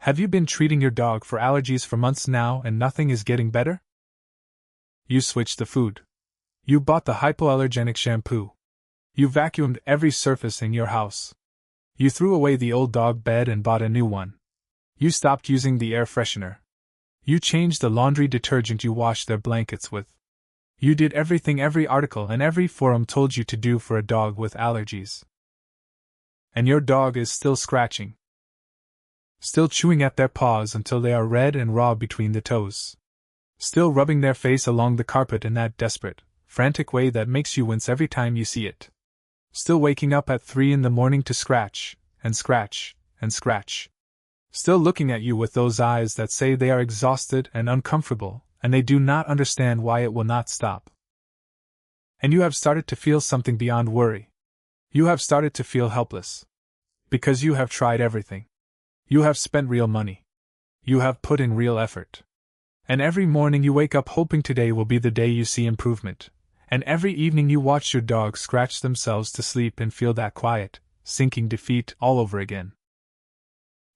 Have you been treating your dog for allergies for months now and nothing is getting better? You switched the food. You bought the hypoallergenic shampoo. You vacuumed every surface in your house. You threw away the old dog bed and bought a new one. You stopped using the air freshener. You changed the laundry detergent you washed their blankets with. You did everything every article and every forum told you to do for a dog with allergies. And your dog is still scratching. Still chewing at their paws until they are red and raw between the toes. Still rubbing their face along the carpet in that desperate, frantic way that makes you wince every time you see it. Still waking up at 3 in the morning to scratch, and scratch, and scratch. Still looking at you with those eyes that say they are exhausted and uncomfortable, and they do not understand why it will not stop. And you have started to feel something beyond worry. You have started to feel helpless. Because you have tried everything. You have spent real money. You have put in real effort. And every morning you wake up hoping today will be the day you see improvement. And every evening you watch your dog scratch themselves to sleep and feel that quiet, sinking defeat all over again.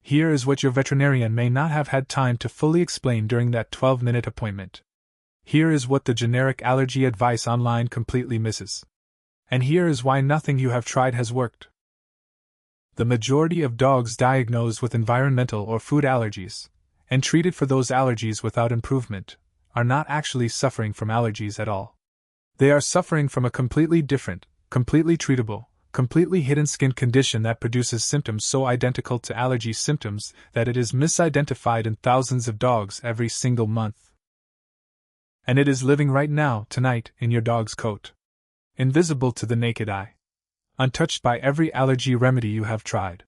Here is what your veterinarian may not have had time to fully explain during that 12-minute appointment. Here is what the generic allergy advice online completely misses. And here is why nothing you have tried has worked. The majority of dogs diagnosed with environmental or food allergies, and treated for those allergies without improvement, are not actually suffering from allergies at all. They are suffering from a completely different, completely treatable, completely hidden skin condition that produces symptoms so identical to allergy symptoms that it is misidentified in thousands of dogs every single month. And it is living right now, tonight, in your dog's coat. Invisible to the naked eye. Untouched by every allergy remedy you have tried.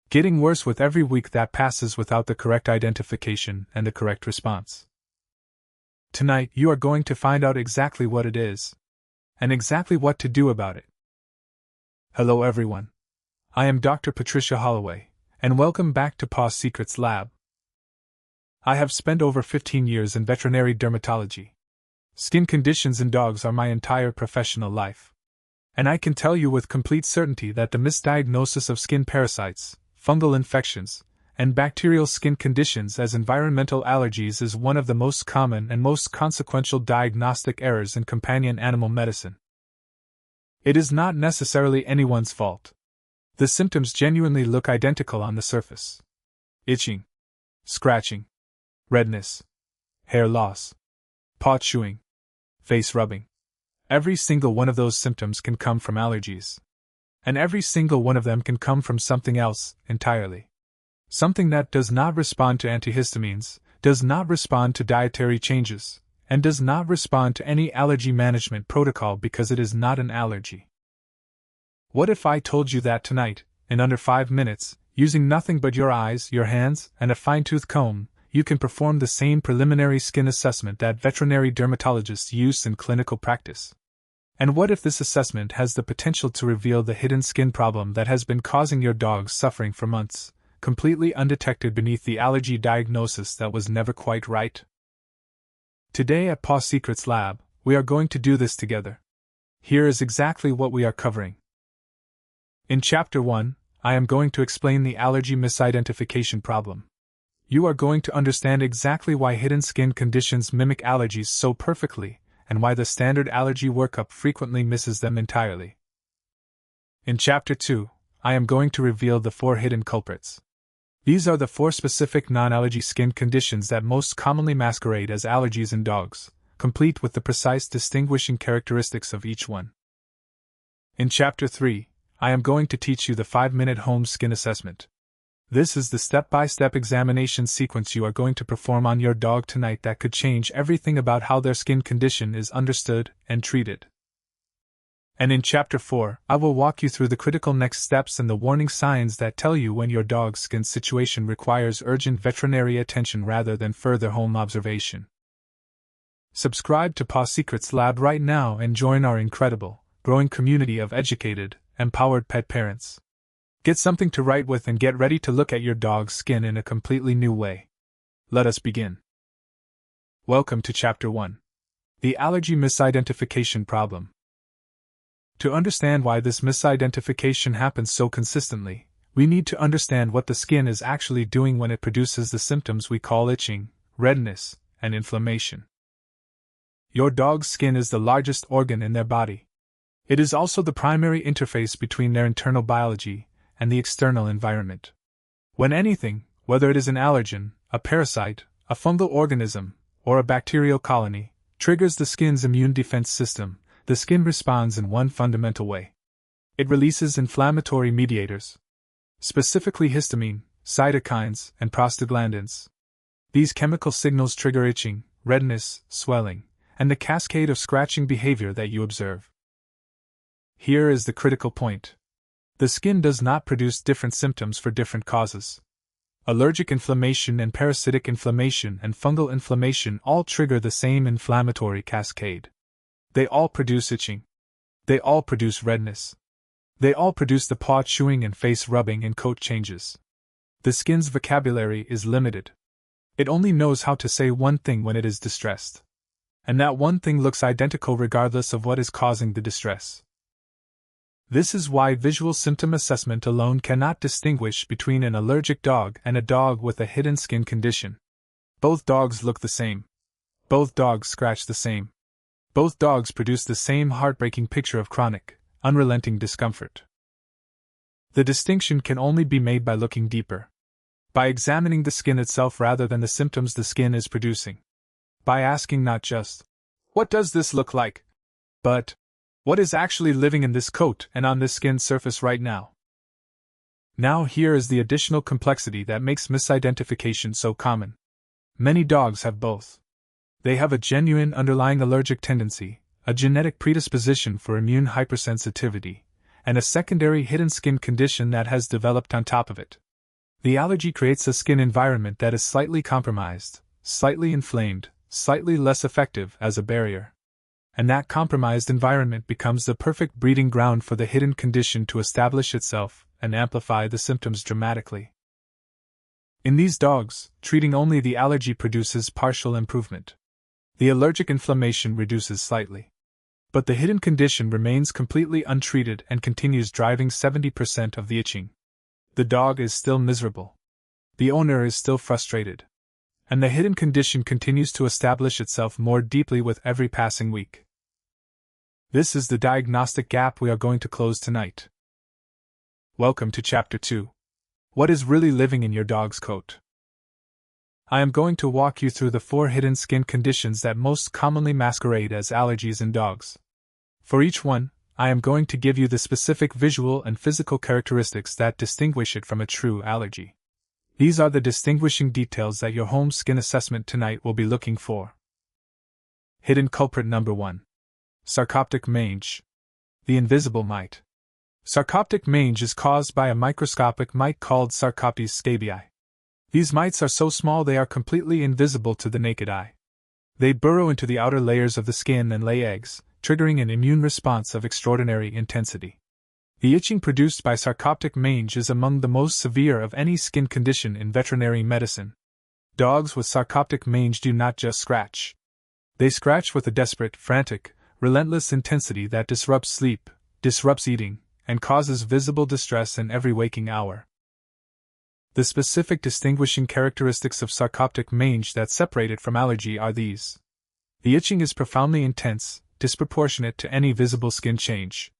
Getting worse with every week that passes without the correct identification and the correct response. Tonight you are going to find out exactly what it is, and exactly what to do about it. Hello everyone. I am Dr. Patricia Holloway, and welcome back to Paws Secrets Lab. I have spent over 15 years in veterinary dermatology. Skin conditions in dogs are my entire professional life. And I can tell you with complete certainty that the misdiagnosis of skin parasites, fungal infections, and bacterial skin conditions as environmental allergies is one of the most common and most consequential diagnostic errors in companion animal medicine. It is not necessarily anyone's fault. The symptoms genuinely look identical on the surface. Itching, scratching, redness, hair loss, paw chewing, face rubbing. Every single one of those symptoms can come from allergies. And every single one of them can come from something else, entirely. Something that does not respond to antihistamines, does not respond to dietary changes, and does not respond to any allergy management protocol because it is not an allergy. What if I told you that tonight, in under 5 minutes, using nothing but your eyes, your hands, and a fine-tooth comb, you can perform the same preliminary skin assessment that veterinary dermatologists use in clinical practice? And what if this assessment has the potential to reveal the hidden skin problem that has been causing your dog suffering for months, completely undetected beneath the allergy diagnosis that was never quite right? Today at Paws Secrets Lab, we are going to do this together. Here is exactly what we are covering. In Chapter 1, I am going to explain the allergy misidentification problem. You are going to understand exactly why hidden skin conditions mimic allergies so perfectly, and why the standard allergy workup frequently misses them entirely. In Chapter 2, I am going to reveal the 4 hidden culprits. These are the 4 specific non-allergy skin conditions that most commonly masquerade as allergies in dogs, complete with the precise distinguishing characteristics of each one. In Chapter 3, I am going to teach you the 5-minute home skin assessment. This is the step-by-step examination sequence you are going to perform on your dog tonight that could change everything about how their skin condition is understood and treated. And in Chapter 4, I will walk you through the critical next steps and the warning signs that tell you when your dog's skin situation requires urgent veterinary attention rather than further home observation. Subscribe to Paws Secrets Lab right now and join our incredible, growing community of educated, empowered pet parents. Get something to write with and get ready to look at your dog's skin in a completely new way. Let us begin. Welcome to Chapter 1. The Allergy Misidentification Problem. To understand why this misidentification happens so consistently, We need to understand what the skin is actually doing when it produces the symptoms we call itching, redness, and inflammation. Your dog's skin is the largest organ in their body. It is also the primary interface between their internal biology and the external environment. When anything, whether it is an allergen, a parasite, a fungal organism, or a bacterial colony, triggers the skin's immune defense system, the skin responds in one fundamental way. It releases inflammatory mediators, specifically histamine, cytokines, and prostaglandins. These chemical signals trigger itching, redness, swelling, and the cascade of scratching behavior that you observe. Here is the critical point. The skin does not produce different symptoms for different causes. Allergic inflammation and parasitic inflammation and fungal inflammation all trigger the same inflammatory cascade. They all produce itching. They all produce redness. They all produce the paw chewing and face rubbing and coat changes. The skin's vocabulary is limited. It only knows how to say one thing when it is distressed. And that one thing looks identical regardless of what is causing the distress. This is why visual symptom assessment alone cannot distinguish between an allergic dog and a dog with a hidden skin condition. Both dogs look the same. Both dogs scratch the same. Both dogs produce the same heartbreaking picture of chronic, unrelenting discomfort. The distinction can only be made by looking deeper. By examining the skin itself rather than the symptoms the skin is producing. By asking not just, "What does this look like?" but, "What is actually living in this coat and on this skin surface right now?" Now here is the additional complexity that makes misidentification so common. Many dogs have both. They have a genuine underlying allergic tendency, a genetic predisposition for immune hypersensitivity, and a secondary hidden skin condition that has developed on top of it. The allergy creates a skin environment that is slightly compromised, slightly inflamed, slightly less effective as a barrier. And that compromised environment becomes the perfect breeding ground for the hidden condition to establish itself and amplify the symptoms dramatically. In these dogs, treating only the allergy produces partial improvement. The allergic inflammation reduces slightly. But the hidden condition remains completely untreated and continues driving 70% of the itching. The dog is still miserable. The owner is still frustrated. And the hidden condition continues to establish itself more deeply with every passing week. This is the diagnostic gap we are going to close tonight. Welcome to Chapter 2. What is really living in your dog's coat? I am going to walk you through the 4 hidden skin conditions that most commonly masquerade as allergies in dogs. For each one, I am going to give you the specific visual and physical characteristics that distinguish it from a true allergy. These are the distinguishing details that your home skin assessment tonight will be looking for. Hidden culprit number 1. Sarcoptic mange. The invisible mite. Sarcoptic mange is caused by a microscopic mite called Sarcoptes scabiei. These mites are so small they are completely invisible to the naked eye. They burrow into the outer layers of the skin and lay eggs, triggering an immune response of extraordinary intensity. The itching produced by sarcoptic mange is among the most severe of any skin condition in veterinary medicine. Dogs with sarcoptic mange do not just scratch. They scratch with a desperate, frantic, relentless intensity that disrupts sleep, disrupts eating, and causes visible distress in every waking hour. The specific distinguishing characteristics of sarcoptic mange that separate it from allergy are these. The itching is profoundly intense, disproportionate to any visible skin change.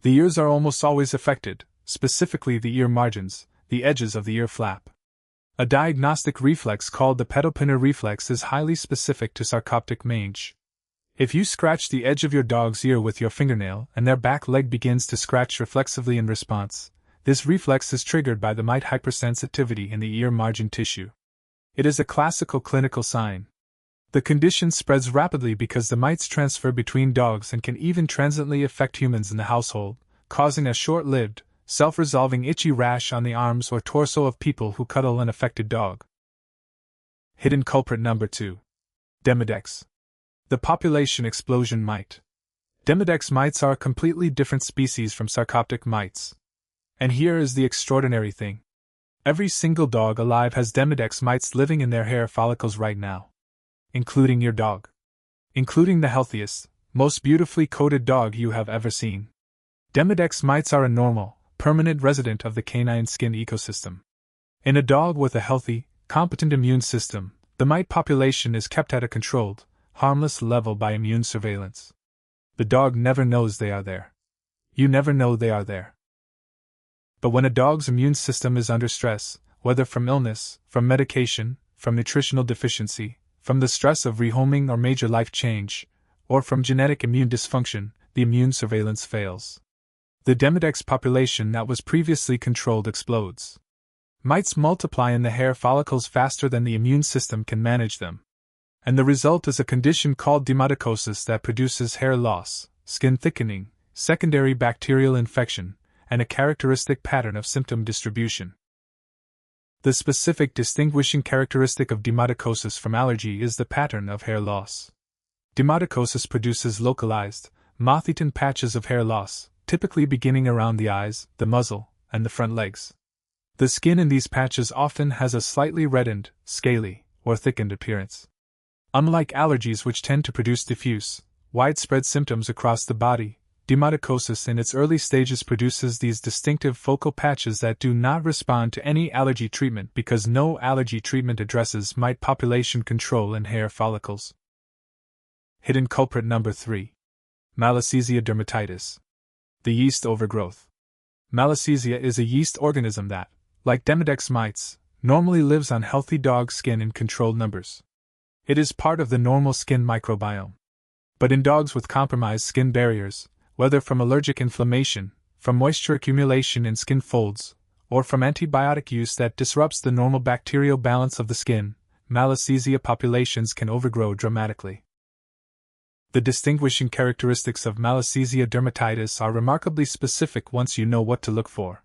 The ears are almost always affected, specifically the ear margins, the edges of the ear flap. A diagnostic reflex called the pedal-pinner reflex is highly specific to sarcoptic mange. If you scratch the edge of your dog's ear with your fingernail and their back leg begins to scratch reflexively in response, this reflex is triggered by the mite hypersensitivity in the ear margin tissue. It is a classical clinical sign. The condition spreads rapidly because the mites transfer between dogs and can even transiently affect humans in the household, causing a short-lived, self-resolving itchy rash on the arms or torso of people who cuddle an affected dog. Hidden culprit number 2. Demodex. The population explosion mite. Demodex mites are a completely different species from sarcoptic mites. And here is the extraordinary thing. Every single dog alive has Demodex mites living in their hair follicles right now. Including your dog. Including the healthiest, most beautifully coated dog you have ever seen. Demodex mites are a normal, permanent resident of the canine skin ecosystem. In a dog with a healthy, competent immune system, the mite population is kept at a controlled, harmless level by immune surveillance. The dog never knows they are there. You never know they are there. But when a dog's immune system is under stress, whether from illness, from medication, from nutritional deficiency, from the stress of rehoming or major life change, or from genetic immune dysfunction, the immune surveillance fails. The Demodex population that was previously controlled explodes. Mites multiply in the hair follicles faster than the immune system can manage them. And the result is a condition called demodicosis that produces hair loss, skin thickening, secondary bacterial infection, and a characteristic pattern of symptom distribution. The specific distinguishing characteristic of demodicosis from allergy is the pattern of hair loss. Demodicosis produces localized, moth-eaten patches of hair loss, typically beginning around the eyes, the muzzle, and the front legs. The skin in these patches often has a slightly reddened, scaly, or thickened appearance. Unlike allergies, which tend to produce diffuse, widespread symptoms across the body, demodicosis in its early stages produces these distinctive focal patches that do not respond to any allergy treatment because no allergy treatment addresses mite population control in hair follicles. Hidden culprit number 3. Malassezia dermatitis. The yeast overgrowth. Malassezia is a yeast organism that, like Demodex mites, normally lives on healthy dog skin in controlled numbers. It is part of the normal skin microbiome. But in dogs with compromised skin barriers, whether from allergic inflammation, from moisture accumulation in skin folds, or from antibiotic use that disrupts the normal bacterial balance of the skin, Malassezia populations can overgrow dramatically. The distinguishing characteristics of Malassezia dermatitis are remarkably specific once you know what to look for.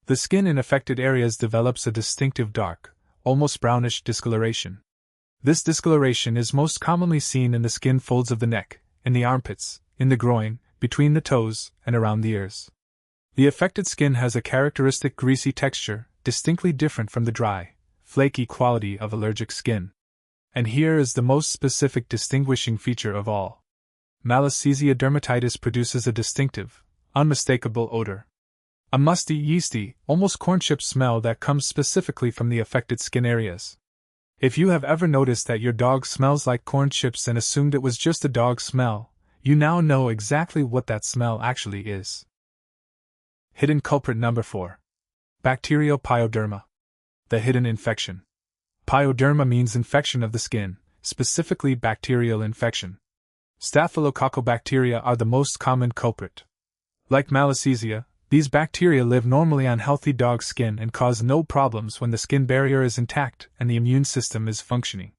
The skin in affected areas develops a distinctive dark, almost brownish discoloration. This discoloration is most commonly seen in the skin folds of the neck, in the armpits, in the groin, between the toes, and around the ears. The affected skin has a characteristic greasy texture, distinctly different from the dry, flaky quality of allergic skin. And here is the most specific distinguishing feature of all. Malassezia dermatitis produces a distinctive, unmistakable odor. A musty, yeasty, almost corn chip smell that comes specifically from the affected skin areas. If you have ever noticed that your dog smells like corn chips and assumed it was just a dog smell, you now know exactly what that smell actually is. Hidden culprit number 4. Bacterial Pyoderma. The hidden infection. Pyoderma means infection of the skin, specifically bacterial infection. Staphylococcal bacteria are the most common culprit. Like Malassezia, these bacteria live normally on healthy dog skin and cause no problems when the skin barrier is intact and the immune system is functioning.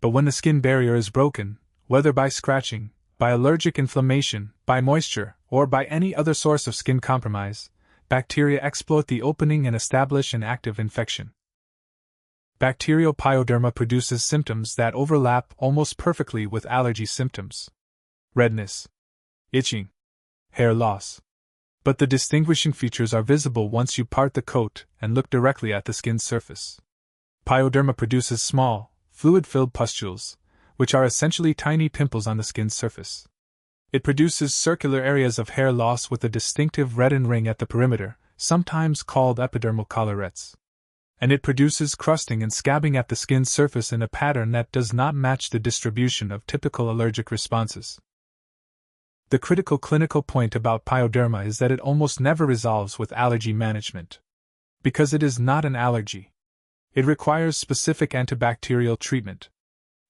But when the skin barrier is broken, whether by scratching, by allergic inflammation, by moisture, or by any other source of skin compromise, bacteria exploit the opening and establish an active infection. Bacterial Pyoderma produces symptoms that overlap almost perfectly with allergy symptoms. Redness, itching, hair loss. But the distinguishing features are visible once you part the coat and look directly at the skin's surface. Pyoderma produces small, fluid-filled pustules, which are essentially tiny pimples on the skin's surface. It produces circular areas of hair loss with a distinctive reddened ring at the perimeter, sometimes called epidermal collarettes. And it produces crusting and scabbing at the skin's surface in a pattern that does not match the distribution of typical allergic responses. The critical clinical point about Pyoderma is that it almost never resolves with allergy management. Because it is not an allergy. It requires specific antibacterial treatment.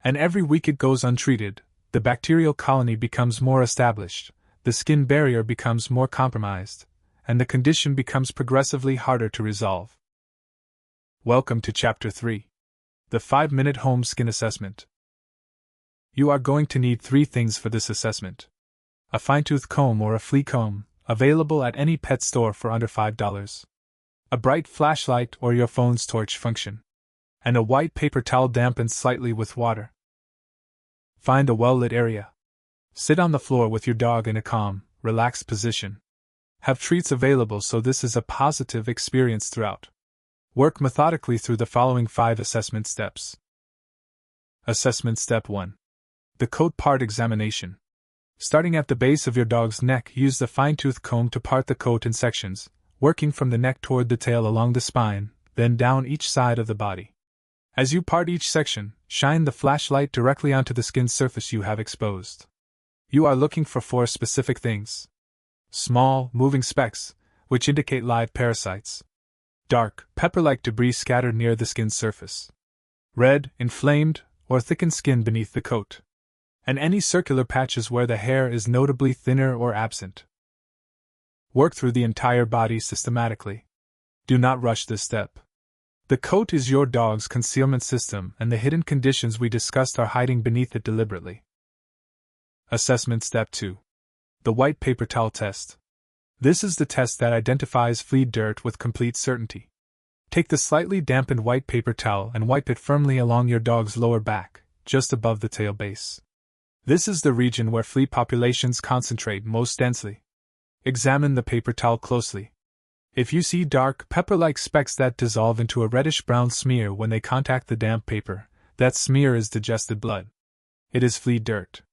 And every week it goes untreated, the bacterial colony becomes more established, the skin barrier becomes more compromised, and the condition becomes progressively harder to resolve. Welcome to Chapter 3. The 5-minute home skin assessment. You are going to need 3 things for this assessment. A fine-tooth comb or a flea comb, available at any pet store for under $5. A bright flashlight or your phone's torch function. And a white paper towel dampened slightly with water. Find a well-lit area. Sit on the floor with your dog in a calm, relaxed position. Have treats available so this is a positive experience throughout. Work methodically through the following 5 assessment steps. Assessment Step 1. The coat part examination. Starting at the base of your dog's neck, use the fine-tooth comb to part the coat in sections, working from the neck toward the tail along the spine, then down each side of the body. As you part each section, shine the flashlight directly onto the skin surface you have exposed. You are looking for 4 specific things. Small, moving specks, which indicate live parasites. Dark, pepper-like debris scattered near the skin surface. Red, inflamed, or thickened skin beneath the coat. And any circular patches where the hair is notably thinner or absent. Work through the entire body systematically. Do not rush this step. The coat is your dog's concealment system, and the hidden conditions we discussed are hiding beneath it deliberately. Assessment Step 2. The White Paper Towel Test. This is the test that identifies flea dirt with complete certainty. Take the slightly dampened white paper towel and wipe it firmly along your dog's lower back, just above the tail base. This is the region where flea populations concentrate most densely. Examine the paper towel closely. If you see dark, pepper-like specks that dissolve into a reddish-brown smear when they contact the damp paper, that smear is digested blood. It is flea dirt.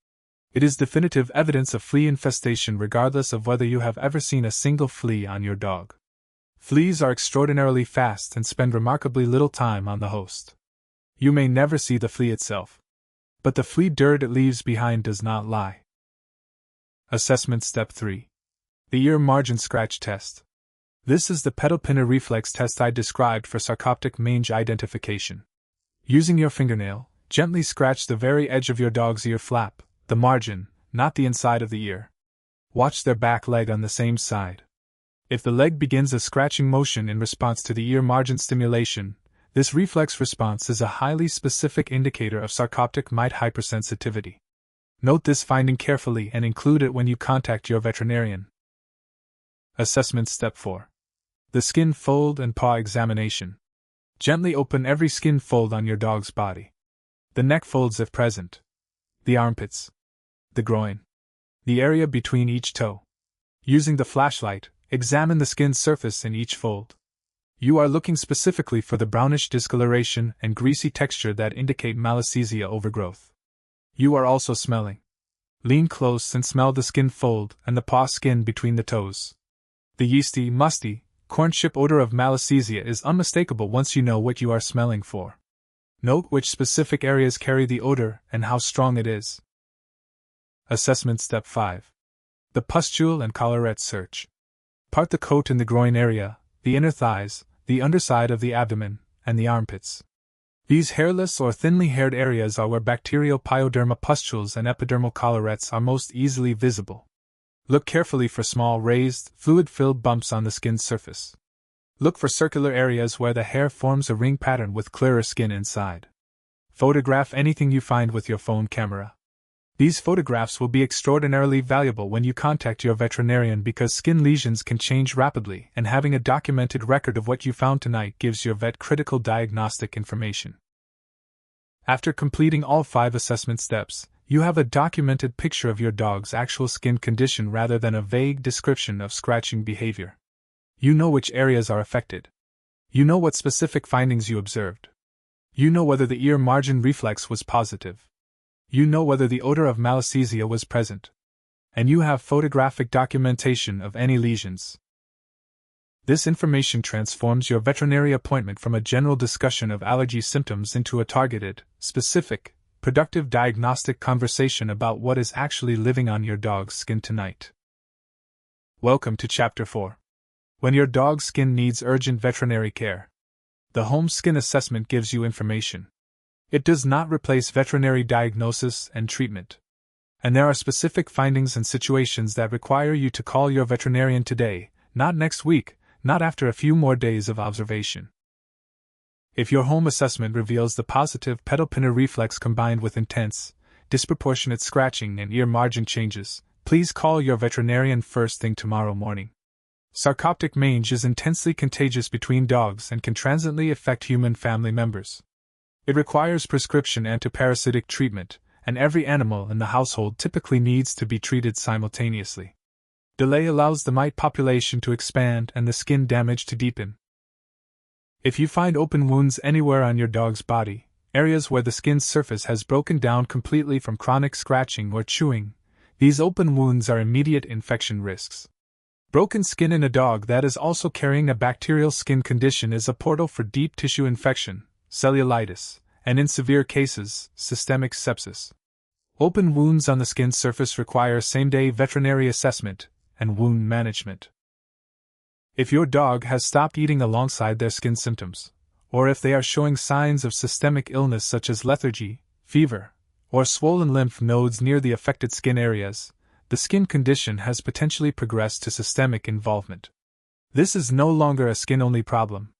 It is definitive evidence of flea infestation regardless of whether you have ever seen a single flea on your dog. Fleas are extraordinarily fast and spend remarkably little time on the host. You may never see the flea itself, but the flea dirt it leaves behind does not lie. Assessment Step 3. The Ear Margin Scratch Test. This is the pedal pinner reflex test I described for Sarcoptic mange identification. Using your fingernail, gently scratch the very edge of your dog's ear flap, the margin, not the inside of the ear. Watch their back leg on the same side. If the leg begins a scratching motion in response to the ear margin stimulation, this reflex response is a highly specific indicator of Sarcoptic mite hypersensitivity. Note this finding carefully and include it when you contact your veterinarian. Assessment Step 4. The Skin Fold and Paw Examination. Gently open every skin fold on your dog's body. The neck folds if present. The armpits. The groin. The area between each toe. Using the flashlight, examine the skin surface in each fold. You are looking specifically for the brownish discoloration and greasy texture that indicate Malassezia overgrowth. You are also smelling. Lean close and smell the skin fold and the paw skin between the toes. The yeasty, musty, corn chip odor of Malassezia is unmistakable once you know what you are smelling for. Note which specific areas carry the odor and how strong it is. Assessment Step 5. The Pustule and Collarette Search. Part the coat in the groin area, the inner thighs, the underside of the abdomen, and the armpits. These hairless or thinly haired areas are where bacterial Pyoderma pustules and epidermal collarettes are most easily visible. Look carefully for small raised, fluid-filled bumps on the skin surface. Look for circular areas where the hair forms a ring pattern with clearer skin inside. Photograph anything you find with your phone camera. These photographs will be extraordinarily valuable when you contact your veterinarian because skin lesions can change rapidly, and having a documented record of what you found tonight gives your vet critical diagnostic information. After completing all 5 assessment steps, you have a documented picture of your dog's actual skin condition rather than a vague description of scratching behavior. You know which areas are affected. You know what specific findings you observed. You know whether the ear margin reflex was positive. You know whether the odor of Malassezia was present. And you have photographic documentation of any lesions. This information transforms your veterinary appointment from a general discussion of allergy symptoms into a targeted, specific, productive diagnostic conversation about what is actually living on your dog's skin tonight. Welcome to Chapter 4. When your dog's skin needs urgent veterinary care. The home skin assessment gives you information. It does not replace veterinary diagnosis and treatment. And there are specific findings and situations that require you to call your veterinarian today, not next week, not after a few more days of observation. If your home assessment reveals the positive pedal pinner reflex combined with intense, disproportionate scratching and ear margin changes, please call your veterinarian first thing tomorrow morning. Sarcoptic mange is intensely contagious between dogs and can transiently affect human family members. It requires prescription antiparasitic treatment, and every animal in the household typically needs to be treated simultaneously. Delay allows the mite population to expand and the skin damage to deepen. If you find open wounds anywhere on your dog's body, areas where the skin surface has broken down completely from chronic scratching or chewing, these open wounds are immediate infection risks. Broken skin in a dog that is also carrying a bacterial skin condition is a portal for deep tissue infection, cellulitis, and in severe cases, systemic sepsis. Open wounds on the skin surface require same-day veterinary assessment and wound management. If your dog has stopped eating alongside their skin symptoms, or if they are showing signs of systemic illness such as lethargy, fever, or swollen lymph nodes near the affected skin areas, the skin condition has potentially progressed to systemic involvement. This is no longer a skin-only problem.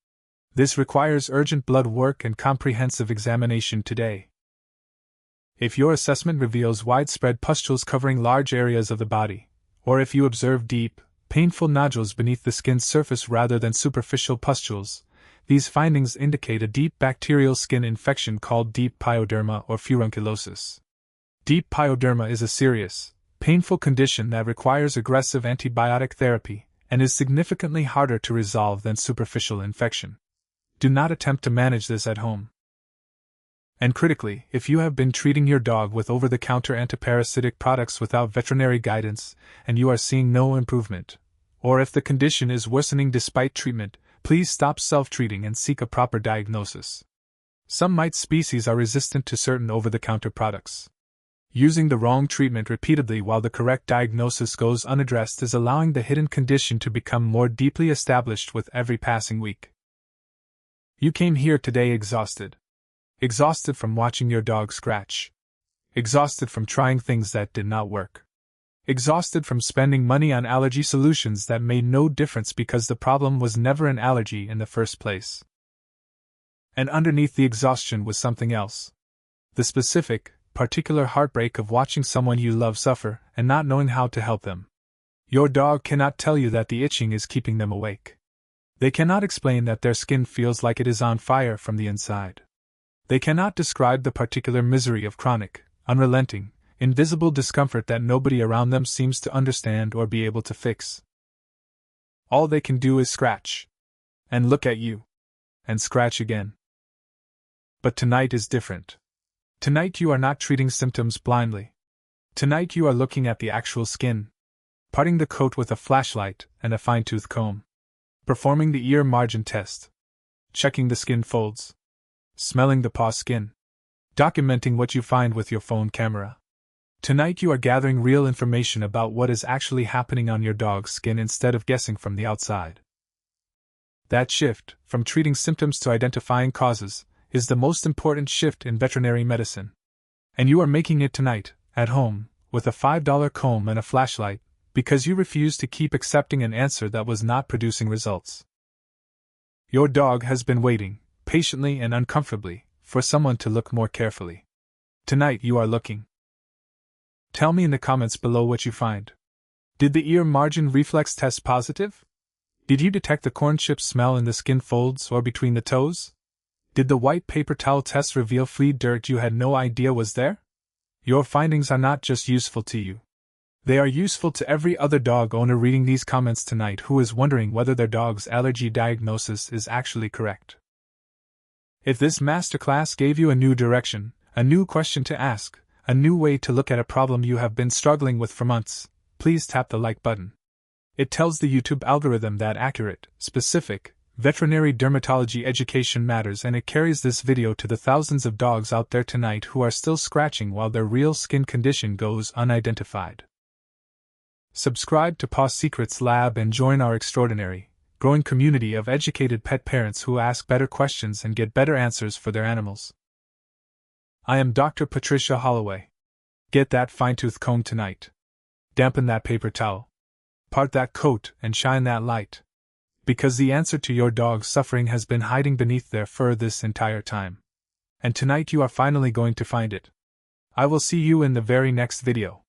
This requires urgent blood work and comprehensive examination today. If your assessment reveals widespread pustules covering large areas of the body, or if you observe deep, painful nodules beneath the skin's surface rather than superficial pustules, these findings indicate a deep bacterial skin infection called deep pyoderma or furunculosis. Deep pyoderma is a serious, painful condition that requires aggressive antibiotic therapy and is significantly harder to resolve than superficial infection. Do not attempt to manage this at home. And critically, if you have been treating your dog with over-the-counter antiparasitic products without veterinary guidance and you are seeing no improvement, or if the condition is worsening despite treatment, please stop self-treating and seek a proper diagnosis. Some mite species are resistant to certain over-the-counter products. Using the wrong treatment repeatedly while the correct diagnosis goes unaddressed is allowing the hidden condition to become more deeply established with every passing week. You came here today exhausted. Exhausted from watching your dog scratch. Exhausted from trying things that did not work. Exhausted from spending money on allergy solutions that made no difference because the problem was never an allergy in the first place. And underneath the exhaustion was something else. The specific, particular heartbreak of watching someone you love suffer and not knowing how to help them. Your dog cannot tell you that the itching is keeping them awake. They cannot explain that their skin feels like it is on fire from the inside. They cannot describe the particular misery of chronic, unrelenting, invisible discomfort that nobody around them seems to understand or be able to fix. All they can do is scratch. And look at you. And scratch again. But tonight is different. Tonight you are not treating symptoms blindly. Tonight you are looking at the actual skin, parting the coat with a flashlight and a fine-tooth comb, performing the ear margin test, checking the skin folds, smelling the paw skin, documenting what you find with your phone camera. Tonight you are gathering real information about what is actually happening on your dog's skin instead of guessing from the outside. That shift, from treating symptoms to identifying causes, is the most important shift in veterinary medicine. And you are making it tonight, at home, with a $5 comb and a flashlight, because you refuse to keep accepting an answer that was not producing results. Your dog has been waiting, patiently and uncomfortably, for someone to look more carefully. Tonight you are looking. Tell me in the comments below what you find. Did the ear margin reflex test positive? Did you detect the corn chip smell in the skin folds or between the toes? Did the white paper towel test reveal flea dirt you had no idea was there? Your findings are not just useful to you. They are useful to every other dog owner reading these comments tonight who is wondering whether their dog's allergy diagnosis is actually correct. If this masterclass gave you a new direction, a new question to ask, a new way to look at a problem you have been struggling with for months, please tap the like button. It tells the YouTube algorithm that accurate, specific, veterinary dermatology education matters, and it carries this video to the thousands of dogs out there tonight who are still scratching while their real skin condition goes unidentified. Subscribe to Paw Secrets Lab and join our extraordinary, growing community of educated pet parents who ask better questions and get better answers for their animals. I am Dr. Patricia Holloway. Get that fine-tooth comb tonight. Dampen that paper towel. Part that coat and shine that light. Because the answer to your dog's suffering has been hiding beneath their fur this entire time. And tonight you are finally going to find it. I will see you in the very next video.